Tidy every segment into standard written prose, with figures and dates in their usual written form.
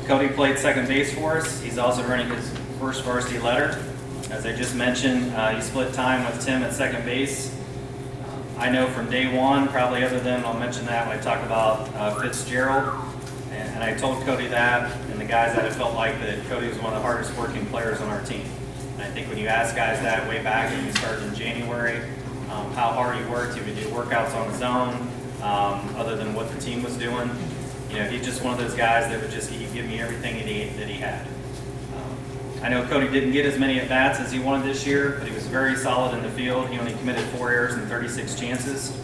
Cody played second base for us. He's also earning his first varsity letter. As I just mentioned, he split time with Tim at second base. I know from day one, probably other than, I'll mention that when I talk about Fitzgerald, and I told Cody that, and the guys that I felt like that Cody was one of the hardest working players on our team. And I think when you ask guys that way back when we started in January, how hard he worked, he would do workouts on his own, other than what the team was doing. You know, he's just one of those guys that would just give me everything that he had. I know Cody didn't get as many at-bats as he wanted this year, but he was very solid in the field. He only committed 4 errors and 36 chances.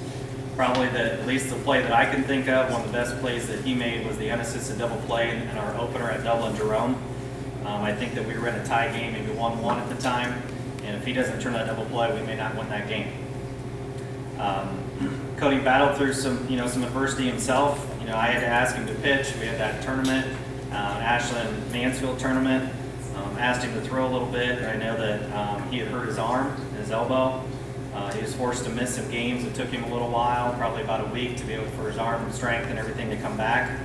Probably at least the play that I can think of, one of the best plays that he made was the unassisted double play in our opener at Dublin Jerome. I think that we were in a tie game, maybe 1-1 at the time, and if he doesn't turn that double play, we may not win that game. Cody battled through some adversity himself. You know, I had to ask him to pitch. We had that tournament, Ashland Mansfield tournament. Asked him to throw a little bit, and I know that he had hurt his arm, his elbow. He was forced to miss some games. It took him a little while, probably about a week, to be able for his arm strength and everything to come back.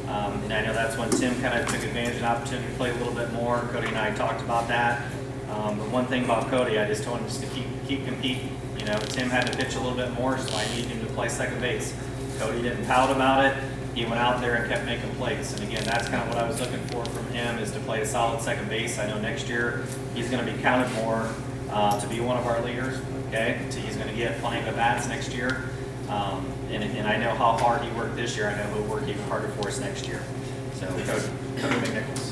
And I know that's when Tim kind of took advantage of the opportunity to play a little bit more. Cody and I talked about that. But one thing about Cody, I just told him just to keep competing. You know, Tim had to pitch a little bit more, so I needed him to play second base. Cody didn't pout about it. He went out there and kept making plays. And again, that's kind of what I was looking for from him, is to play a solid second base. I know next year he's going to be counted more to be one of our leaders. Okay, so he's going to get plenty of bats next year. And I know how hard he worked this year. I know he'll work even harder for us next year. So, Cody McNichols.